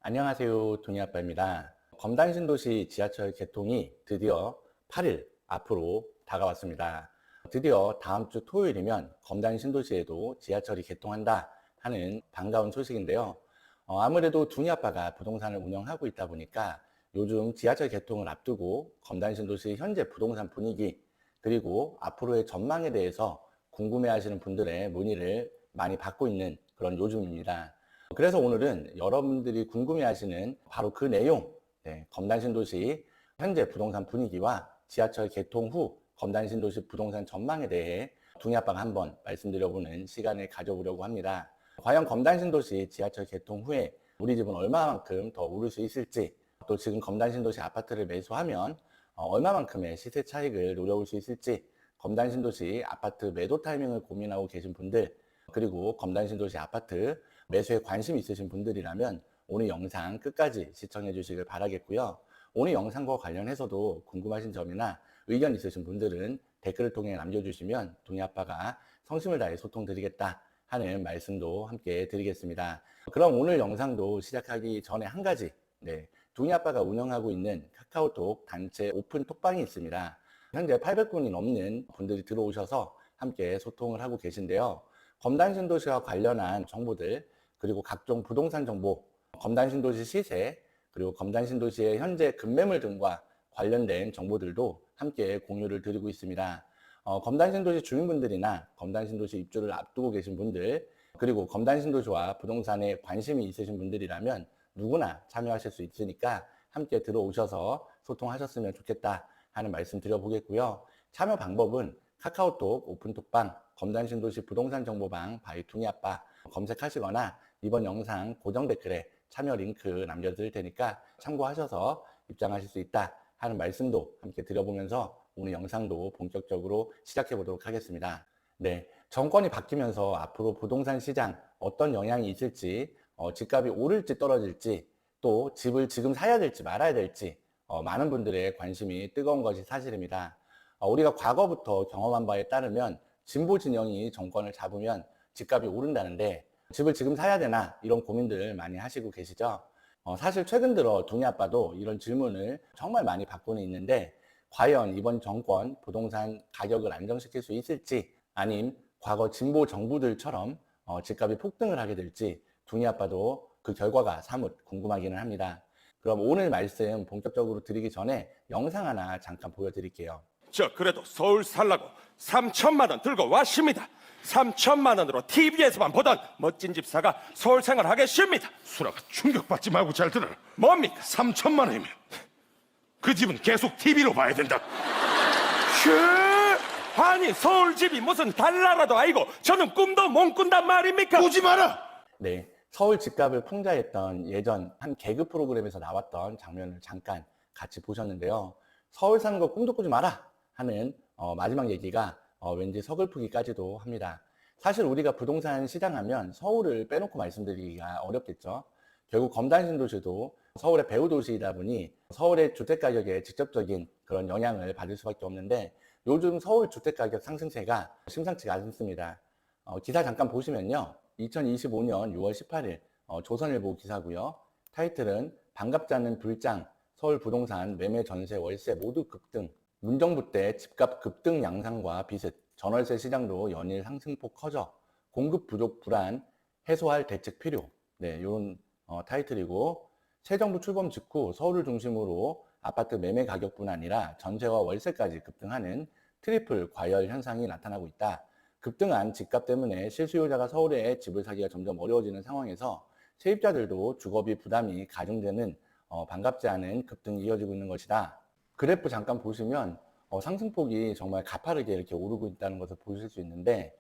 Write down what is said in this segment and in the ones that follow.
안녕하세요. 동희아빠입니다. 검단신도시 지하철 개통이 드디어 8일 앞으로 다가왔습니다. 드디어 다음 주 토요일이면 검단신도시에도 지하철이 개통한다 하는 반가운 소식인데요. 아무래도 동희아빠가 부동산을 운영하고 있다 보니까 요즘 지하철 개통을 앞두고 검단신도시 현재 부동산 분위기 그리고 앞으로의 전망에 대해서 궁금해하시는 분들의 문의를 많이 받고 있는 그런 요즘입니다. 그래서 오늘은 여러분들이 궁금해하시는 바로 그 내용, 검단신도시 현재 부동산 분위기와 지하철 개통 후 검단신도시 부동산 전망에 대해 동희아빠가 한번 말씀드려보는 시간을 가져보려고 합니다. 과연 검단신도시 지하철 개통 후에 우리 집은 얼마만큼 더 오를 수 있을지, 또 지금 검단신도시 아파트를 매수하면 얼마만큼의 시세 차익을 노려볼 수 있을지, 검단신도시 아파트 매도 타이밍을 고민하고 계신 분들, 그리고 검단신도시 아파트 매수에 관심 있으신 분들이라면 오늘 영상 끝까지 시청해 주시길 바라겠고요. 오늘 영상과 관련해서도 궁금하신 점이나 의견 있으신 분들은 댓글을 통해 남겨주시면 동희아빠가 성심을 다해 소통드리겠다 하는 말씀도 함께 드리겠습니다. 그럼 오늘 영상도 시작하기 전에 한 가지, 동희아빠가 운영하고 있는 카카오톡 단체 오픈 톡방이 있습니다. 현재 800분이 넘는 분들이 들어오셔서 함께 소통을 하고 계신데요. 검단신도시와 관련한 정보들, 그리고 각종 부동산 정보, 검단신도시 시세, 그리고 검단신도시의 현재 급매물 등과 관련된 정보들도 함께 공유를 드리고 있습니다. 검단신도시 주민분들이나 검단신도시 입주를 앞두고 계신 분들, 그리고 검단신도시와 부동산에 관심이 있으신 분들이라면 누구나 참여하실 수 있으니까 함께 들어오셔서 소통하셨으면 좋겠다 하는 말씀 드려보겠고요. 참여 방법은 카카오톡 오픈톡방 검단신도시 부동산 정보방 바이 동희아빠 검색하시거나 이번 영상 고정 댓글에 참여 링크 남겨드릴 테니까 참고하셔서 입장하실 수 있다 하는 말씀도 함께 드려보면서 오늘 영상도 본격적으로 시작해 보도록 하겠습니다. 정권이 바뀌면서 앞으로 부동산 시장 어떤 영향이 있을지, 집값이 오를지 떨어질지, 또 집을 지금 사야 될지 말아야 될지 많은 분들의 관심이 뜨거운 것이 사실입니다. 우리가 과거부터 경험한 바에 따르면 진보 진영이 정권을 잡으면 집값이 오른다는데 집을 지금 사야 되나 이런 고민들 많이 하시고 계시죠. 사실 최근 들어 동희아빠도 이런 질문을 정말 많이 받고는 있는데 과연 이번 정권 부동산 가격을 안정시킬 수 있을지, 아님 과거 진보 정부들처럼 집값이 폭등을 하게 될지 동희아빠도 그 결과가 사뭇 궁금하기는 합니다. 그럼 오늘 말씀 본격적으로 드리기 전에 영상 하나 잠깐 보여드릴게요. 저 그래도 서울 살라고 3천만 원 들고 왔습니다. 3천만 원으로 TV에서만 보던 멋진 집 사가 서울 생활하겠습니다. 수라가 충격받지 말고 잘 들어. 뭡니까? 3천만 원이면 그 집은 계속 TV로 봐야 된다. 아니 서울 집이 무슨 달나라도 아니고 저는 꿈도 못 꾼단 말입니까? 보지 마라. 서울 집값을 풍자했던 예전 한 개그 프로그램에서 나왔던 장면을 잠깐 같이 보셨는데요. 서울 사는 거 꿈도 꾸지 마라 하는 마지막 얘기가 왠지 서글프기까지도 합니다. 사실 우리가 부동산 시장 하면 서울을 빼놓고 말씀드리기가 어렵겠죠. 결국 검단신도시도 서울의 배후 도시이다 보니 서울의 주택가격에 직접적인 그런 영향을 받을 수밖에 없는데 요즘 서울 주택가격 상승세가 심상치가 않습니다. 기사 잠깐 보시면요. 2025년 6월 18일 조선일보 기사고요. 타이틀은 반갑지 않은 불장, 서울 부동산 매매 전세 월세 모두 급등, 문정부 때 집값 급등 양상과 비슷, 전월세 시장도 연일 상승폭 커져 공급 부족 불안 해소할 대책 필요. 이런 타이틀이고 새 정부 출범 직후 서울을 중심으로 아파트 매매 가격뿐 아니라 전세와 월세까지 급등하는 트리플 과열 현상이 나타나고 있다. 급등한 집값 때문에 실수요자가 서울에 집을 사기가 점점 어려워지는 상황에서 세입자들도 주거비 부담이 가중되는 반갑지 않은 급등이 이어지고 있는 것이다. 그래프 잠깐 보시면 상승폭이 정말 가파르게 이렇게 오르고 있다는 것을 보실 수 있는데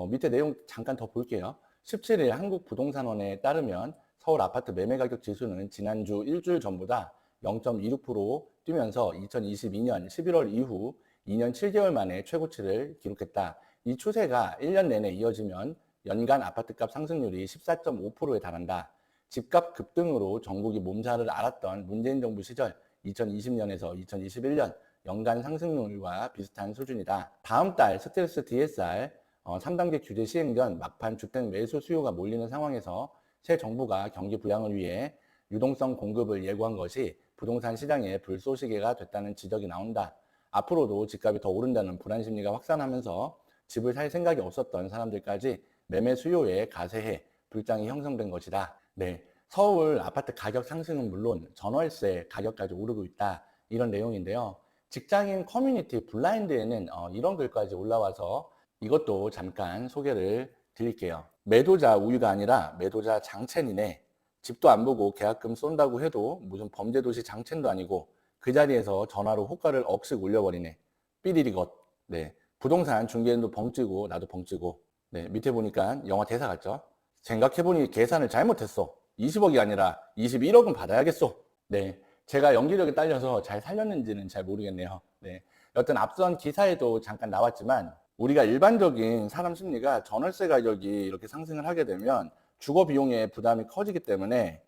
밑에 내용 잠깐 더 볼게요. 17일 한국부동산원에 따르면 서울 아파트 매매가격 지수는 지난주 일주일 전보다 0.26% 뛰면서 2022년 11월 이후 2년 7개월 만에 최고치를 기록했다. 이 추세가 1년 내내 이어지면 연간 아파트값 상승률이 14.5%에 달한다. 집값 급등으로 전국이 몸살을 앓았던 문재인 정부 시절 2020년에서 2021년 연간 상승률과 비슷한 수준이다. 다음 달 스트레스 DSR 3단계 규제 시행 전 막판 주택 매수 수요가 몰리는 상황에서 새 정부가 경기 부양을 위해 유동성 공급을 예고한 것이 부동산 시장의 불쏘시개가 됐다는 지적이 나온다. 앞으로도 집값이 더 오른다는 불안 심리가 확산하면서 집을 살 생각이 없었던 사람들까지 매매 수요에 가세해 불장이 형성된 것이다. 네, 서울 아파트 가격 상승은 물론 전월세 가격까지 오르고 있다. 이런 내용인데요. 직장인 커뮤니티 블라인드에는 이런 글까지 올라와서 이것도 잠깐 소개를 드릴게요. 매도자 우유가 아니라 매도자 장첸이네. 집도 안 보고 계약금 쏜다고 해도 무슨 범죄도시 장첸도 아니고 그 자리에서 전화로 호가를 억씩 올려버리네. 삐리리것. 네, 부동산 중개인도 벙찌고 나도 벙찌고. 네, 밑에 보니까 영화 대사 같죠? 생각해보니 계산을 잘못했어. 20억이 아니라 21억은 받아야겠어. 네, 제가 연기력이 딸려서 잘 살렸는지는 잘 모르겠네요. 네, 여튼 앞선 기사에도 잠깐 나왔지만 우리가 일반적인 사람 심리가 전월세 가격이 이렇게 상승을 하게 되면 주거 비용의 부담이 커지기 때문에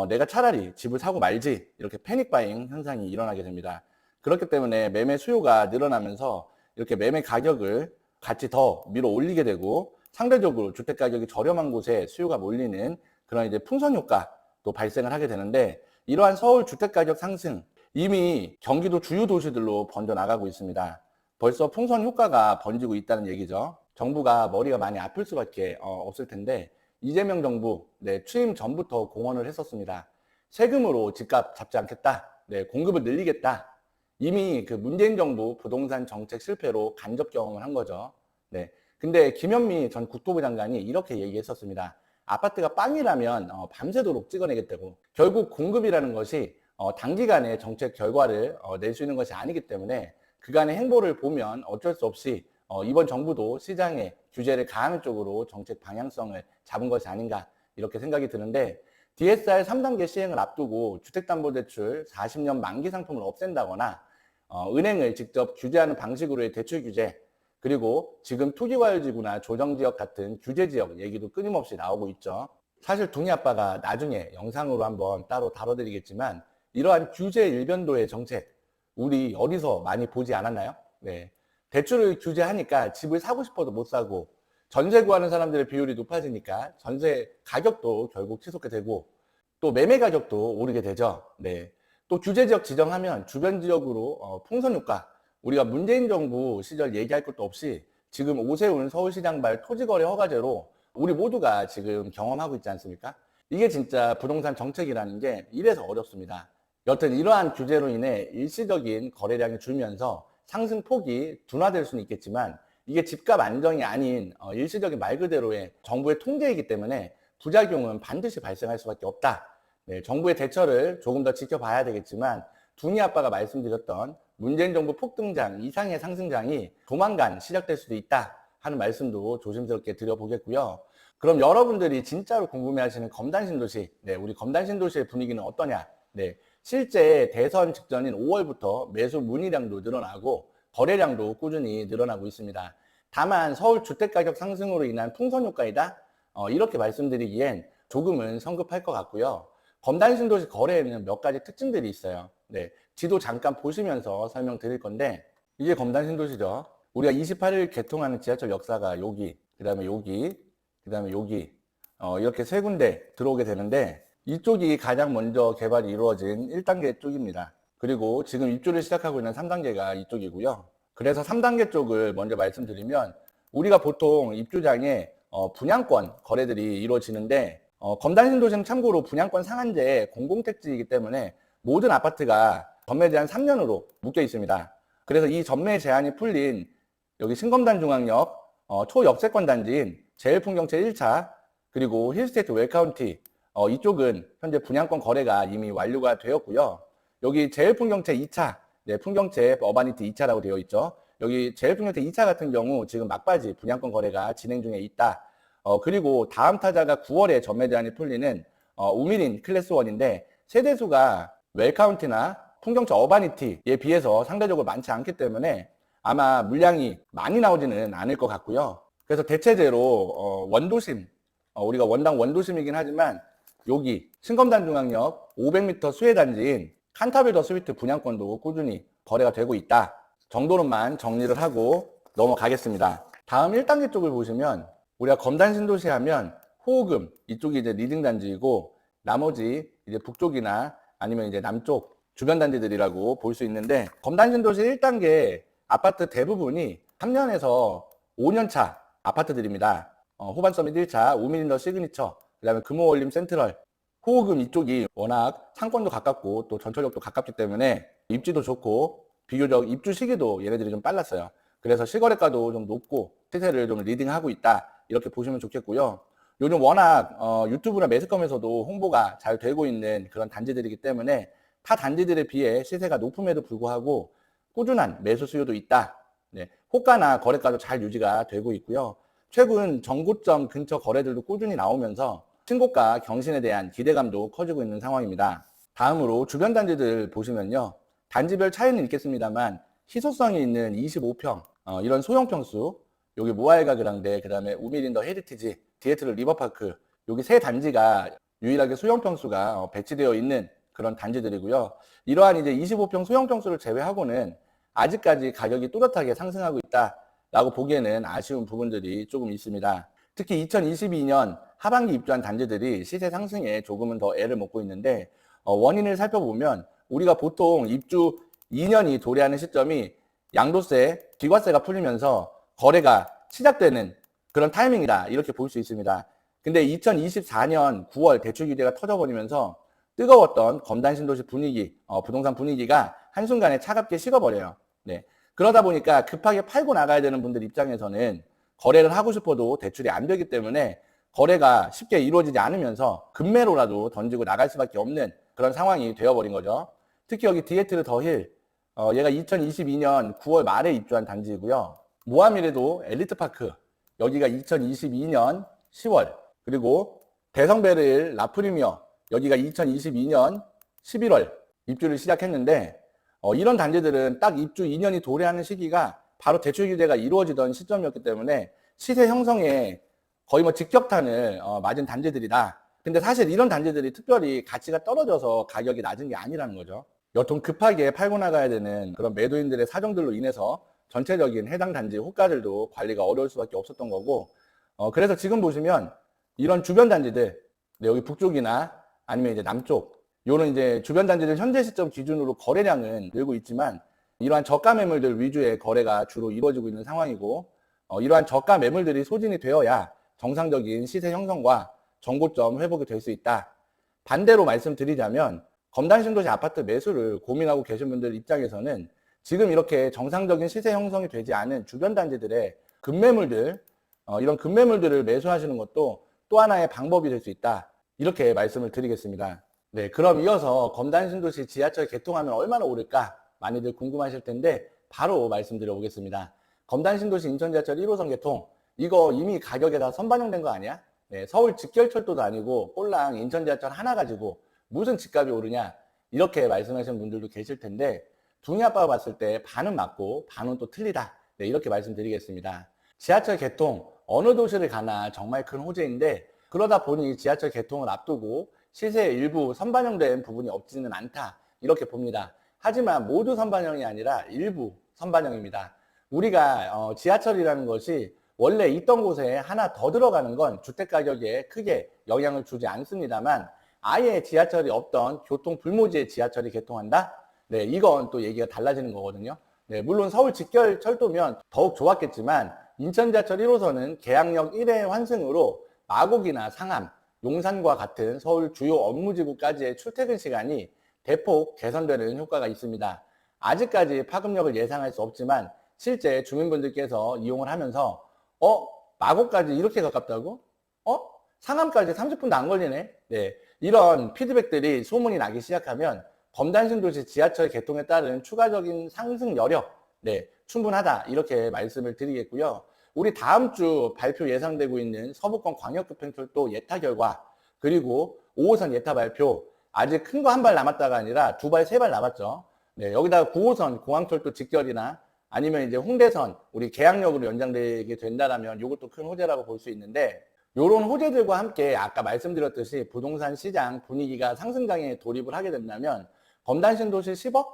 내가 차라리 집을 사고 말지 이렇게 패닉 바잉 현상이 일어나게 됩니다. 그렇기 때문에 매매 수요가 늘어나면서 이렇게 매매 가격을 같이 더 밀어 올리게 되고 상대적으로 주택 가격이 저렴한 곳에 수요가 몰리는 그런 이제 풍선 효과도 발생을 하게 되는데 이러한 서울 주택 가격 상승 이미 경기도 주요 도시들로 번져 나가고 있습니다. 벌써 풍선 효과가 번지고 있다는 얘기죠. 정부가 머리가 많이 아플 수밖에 없을 텐데 이재명 정부 취임 전부터 공언을 했었습니다. 세금으로 집값 잡지 않겠다. 공급을 늘리겠다. 이미 그 문재인 정부 부동산 정책 실패로 간접 경험을 한 거죠. 근데 김현미 전 국토부 장관이 이렇게 얘기했었습니다. 아파트가 빵이라면 밤새도록 찍어내겠다고. 결국 공급이라는 것이 단기간에 정책 결과를 낼 수 있는 것이 아니기 때문에 그간의 행보를 보면 어쩔 수 없이 이번 정부도 시장에 규제를 가하는 쪽으로 정책 방향성을 잡은 것이 아닌가 이렇게 생각이 드는데 DSR 3단계 시행을 앞두고 주택담보대출 40년 만기 상품을 없앤다거나 은행을 직접 규제하는 방식으로의 대출 규제 그리고 지금 투기과열지구나 조정지역 같은 규제지역 얘기도 끊임없이 나오고 있죠. 사실 둥이 아빠가 나중에 영상으로 한번 따로 다뤄드리겠지만 이러한 규제 일변도의 정책 우리 어디서 많이 보지 않았나요? 네. 대출을 규제하니까 집을 사고 싶어도 못 사고 전세 구하는 사람들의 비율이 높아지니까 전세 가격도 결국 치솟게 되고 또 매매 가격도 오르게 되죠. 네. 또 규제 지역 지정하면 주변 지역으로 풍선 효과 우리가 문재인 정부 시절 얘기할 것도 없이 지금 오세훈 서울시장발 토지거래 허가제로 우리 모두가 지금 경험하고 있지 않습니까? 이게 진짜 부동산 정책이라는 게 이래서 어렵습니다. 여튼 이러한 규제로 인해 일시적인 거래량이 줄면서 상승폭이 둔화될 수는 있겠지만 이게 집값 안정이 아닌 일시적인 말 그대로의 정부의 통제이기 때문에 부작용은 반드시 발생할 수밖에 없다. 네, 정부의 대처를 조금 더 지켜봐야 되겠지만 둥이 아빠가 말씀드렸던 문재인 정부 폭등장 이상의 상승장이 조만간 시작될 수도 있다 하는 말씀도 조심스럽게 드려보겠고요. 그럼 여러분들이 진짜로 궁금해하시는 검단신도시, 우리 검단신도시의 분위기는 어떠냐? 실제 대선 직전인 5월부터 매수 문의량도 늘어나고 거래량도 꾸준히 늘어나고 있습니다. 다만 서울 주택가격 상승으로 인한 풍선 효과이다? 이렇게 말씀드리기엔 조금은 성급할 것 같고요. 검단신도시 거래에는 몇 가지 특징들이 있어요. 지도 잠깐 보시면서 설명드릴 건데 이게 검단신도시죠. 우리가 28일 개통하는 지하철 역사가 여기, 그 다음에 여기, 그 다음에 여기 이렇게 세 군데 들어오게 되는데 이쪽이 가장 먼저 개발이 이루어진 1단계 쪽입니다. 그리고 지금 입주를 시작하고 있는 3단계가 이쪽이고요. 그래서 3단계 쪽을 먼저 말씀드리면 우리가 보통 입주장에 분양권 거래들이 이루어지는데 검단신도시는 참고로 분양권 상한제 공공택지이기 때문에 모든 아파트가 전매 제한 3년으로 묶여 있습니다. 그래서 이 전매 제한이 풀린 여기 신검단중앙역 초역세권 단지인 제일풍경채 1차 그리고 힐스테이트 웰카운티 이쪽은 현재 분양권 거래가 이미 완료가 되었고요. 여기 제일풍경채 2차, 풍경채 어바니티 2차라고 되어 있죠. 여기 제일풍경채 2차 같은 경우 지금 막바지 분양권 거래가 진행 중에 있다. 그리고 다음 타자가 9월에 전매 제한이 풀리는 우미린 클래스 1인데 세대수가 웰카운티나 풍경채 어바니티에 비해서 상대적으로 많지 않기 때문에 아마 물량이 많이 나오지는 않을 것 같고요. 그래서 대체제로 원도심, 우리가 원당 원도심이긴 하지만 여기 신검단중앙역 500m 수혜단지인 칸타빌더 스위트 분양권도 꾸준히 거래가 되고 있다 정도로만 정리를 하고 넘어가겠습니다. 다음 1단계 쪽을 보시면 우리가 검단신도시 하면 호호금 이쪽이 이제 리딩단지이고 나머지 이제 북쪽이나 아니면 이제 남쪽 주변 단지들이라고 볼 수 있는데, 검단 신도시 1단계 아파트 대부분이 3년에서 5년 차 아파트들입니다. 호반 서밋 1차, 우미린더 시그니처, 그 다음에 금호월림 센트럴, 호호금 이쪽이 워낙 상권도 가깝고 또 전철역도 가깝기 때문에 입지도 좋고 비교적 입주 시기도 얘네들이 좀 빨랐어요. 그래서 실거래가도 좀 높고 시세를 좀 리딩하고 있다, 이렇게 보시면 좋겠고요. 요즘 워낙 유튜브나 매스컴에서도 홍보가 잘 되고 있는 그런 단지들이기 때문에 타 단지들에 비해 시세가 높음에도 불구하고 꾸준한 매수 수요도 있다. 네, 호가나 거래가도 잘 유지가 되고 있고요. 최근 정고점 근처 거래들도 꾸준히 나오면서 신고가 경신에 대한 기대감도 커지고 있는 상황입니다. 다음으로 주변 단지들 보시면요, 단지별 차이는 있겠습니다만 희소성이 있는 25평 이런 소형 평수, 여기 모아일가 그랑데, 그 다음에 우미린더 헤리티지, 디에트르 리버파크, 여기 세 단지가 유일하게 소형 평수가 배치되어 있는 그런 단지들이고요. 이러한 이제 25평 소형 평수를 제외하고는 아직까지 가격이 뚜렷하게 상승하고 있다라고 보기에는 아쉬운 부분들이 조금 있습니다. 특히 2022년 하반기 입주한 단지들이 시세 상승에 조금은 더 애를 먹고 있는데, 원인을 살펴보면 우리가 보통 입주 2년이 도래하는 시점이 양도세, 기과세가 풀리면서 거래가 시작되는 그런 타이밍이다, 이렇게 볼 수 있습니다. 근데 2024년 9월 대출 규제가 터져버리면서 뜨거웠던 검단 신도시 분위기, 부동산 분위기가 한순간에 차갑게 식어버려요. 네. 그러다 보니까 급하게 팔고 나가야 되는 분들 입장에서는 거래를 하고 싶어도 대출이 안 되기 때문에 거래가 쉽게 이루어지지 않으면서 급매로라도 던지고 나갈 수밖에 없는 그런 상황이 되어버린 거죠. 특히 여기 디에트르 더힐, 얘가 2022년 9월 말에 입주한 단지이고요. 모하미레도 엘리트파크, 여기가 2022년 10월, 그리고 대성베르일 라프리미어, 여기가 2022년 11월 입주를 시작했는데, 이런 단지들은 딱 입주 2년이 도래하는 시기가 바로 대출 규제가 이루어지던 시점이었기 때문에 시세 형성에 거의 뭐 직격탄을 맞은 단지들이다. 근데 사실 이런 단지들이 특별히 가치가 떨어져서 가격이 낮은 게 아니라는 거죠. 여튼 급하게 팔고 나가야 되는 그런 매도인들의 사정들로 인해서 전체적인 해당 단지 호가들도 관리가 어려울 수밖에 없었던 거고, 그래서 지금 보시면 이런 주변 단지들, 네, 여기 북쪽이나 아니면 이제 남쪽, 요런 이제 주변 단지들 현재 시점 기준으로 거래량은 늘고 있지만 이러한 저가 매물들 위주의 거래가 주로 이루어지고 있는 상황이고, 이러한 저가 매물들이 소진이 되어야 정상적인 시세 형성과 정고점 회복이 될 수 있다. 반대로 말씀드리자면 검단 신도시 아파트 매수를 고민하고 계신 분들 입장에서는 지금 이렇게 정상적인 시세 형성이 되지 않은 주변 단지들의 급매물들, 이런 급매물들을 매수하시는 것도 또 하나의 방법이 될 수 있다, 이렇게 말씀을 드리겠습니다. 네, 그럼 이어서 검단 신도시 지하철 개통하면 얼마나 오를까 많이들 궁금하실 텐데 바로 말씀드려 보겠습니다. 검단 신도시 인천 지하철 1호선 개통, 이거 이미 가격에 다 선반영된 거 아니야? 네, 서울 직결철도도 아니고 꼴랑 인천 지하철 하나 가지고 무슨 집값이 오르냐, 이렇게 말씀하시는 분들도 계실 텐데 둥이 아빠가 봤을 때 반은 맞고 반은 또 틀리다, 네, 이렇게 말씀드리겠습니다. 지하철 개통 어느 도시를 가나 정말 큰 호재인데, 그러다 보니 지하철 개통을 앞두고 시세에 일부 선반영된 부분이 없지는 않다, 이렇게 봅니다. 하지만 모두 선반영이 아니라 일부 선반영입니다. 우리가 지하철이라는 것이 원래 있던 곳에 하나 더 들어가는 건 주택가격에 크게 영향을 주지 않습니다만, 아예 지하철이 없던 교통 불모지의 지하철이 개통한다? 네, 이건 또 얘기가 달라지는 거거든요. 네, 물론 서울 직결철도면 더욱 좋았겠지만 인천 지하철 1호선은 계양역 1회 환승으로 마곡이나 상암, 용산과 같은 서울 주요 업무지구까지의 출퇴근 시간이 대폭 개선되는 효과가 있습니다. 아직까지 파급력을 예상할 수 없지만 실제 주민분들께서 이용을 하면서 마곡까지 이렇게 가깝다고? 상암까지 30분도 안 걸리네? 네, 이런 피드백들이 소문이 나기 시작하면 검단 신도시 지하철 개통에 따른 추가적인 상승 여력, 네, 충분하다, 이렇게 말씀을 드리겠고요. 우리 다음 주 발표 예상되고 있는 서부권 광역급행철도 예타 결과, 그리고 5호선 예타 발표, 아직 큰 거 한 발 남았다가 아니라 두 발, 세 발 남았죠. 네, 여기다가 9호선 공항철도 직결이나 아니면 이제 홍대선 우리 계양역으로 연장되게 된다라면 이것도 큰 호재라고 볼 수 있는데, 이런 호재들과 함께 아까 말씀드렸듯이 부동산 시장 분위기가 상승장에 돌입을 하게 된다면 검단 신도시 10억?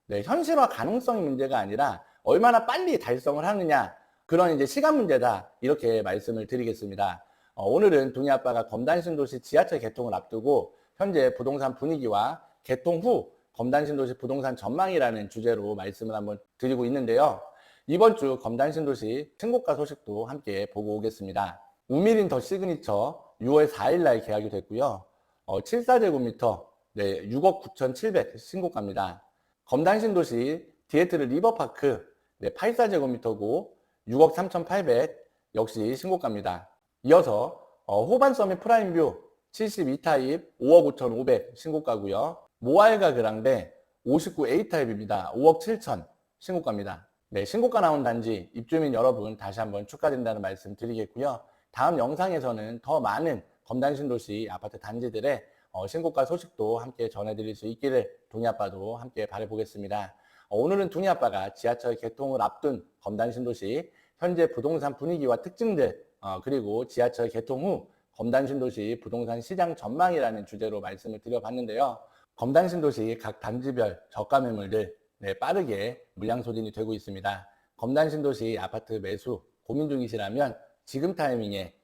네, 현실화 가능성이 문제가 아니라 얼마나 빨리 달성을 하느냐, 그런 이제 시간 문제다, 이렇게 말씀을 드리겠습니다. 오늘은 둥이 아빠가 검단 신도시 지하철 개통을 앞두고 현재 부동산 분위기와 개통 후 검단신도시 부동산 전망이라는 주제로 말씀을 한번 드리고 있는데요. 이번 주 검단신도시 신고가 소식도 함께 보고 오겠습니다. 우미린 더 시그니처 6월 4일 날 계약이 됐고요. 74제곱미터 6억 9,700 신고가입니다. 검단신도시 디에트르 리버파크 84제곱미터고 6억 3,800 역시 신고가입니다. 이어서 호반 서밋 프라임뷰 72타입 5억 5,500 신고가고요. 모알가 그랑데 59A 타입입니다. 5억 7천 신고가입니다. 네, 신고가 나온 단지 입주민 여러분 다시 한번 축하드린다는 말씀 드리겠고요. 다음 영상에서는 더 많은 검단신도시 아파트 단지들의 신고가 소식도 함께 전해드릴 수 있기를 동희아빠도 함께 바라보겠습니다. 오늘은 동희아빠가 지하철 개통을 앞둔 검단신도시 현재 부동산 분위기와 특징들 그리고 지하철 개통 후 검단신도시 부동산 시장 전망이라는 주제로 말씀을 드려봤는데요. 검단신도시 각 단지별 저가 매물들 빠르게 물량 소진이 되고 있습니다. 검단신도시 아파트 매수 고민 중이시라면 지금 타이밍에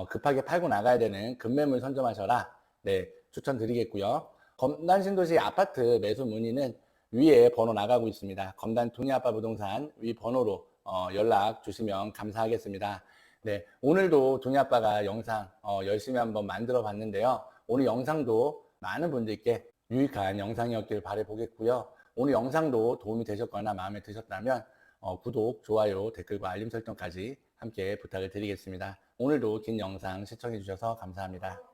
급하게 팔고 나가야 되는 급매물 선점하셔라 추천드리겠고요. 검단신도시 아파트 매수 문의는 위에 번호 나가고 있습니다. 검단 동희아빠 부동산 위 번호로 연락 주시면 감사하겠습니다. 네, 오늘도 동희아빠가 영상 열심히 한번 만들어 봤는데요. 오늘 영상도 많은 분들께 유익한 영상이었길 바라보겠고요. 오늘 영상도 도움이 되셨거나 마음에 드셨다면 구독, 좋아요, 댓글과 알림 설정까지 함께 부탁을 드리겠습니다. 오늘도 긴 영상 시청해 주셔서 감사합니다.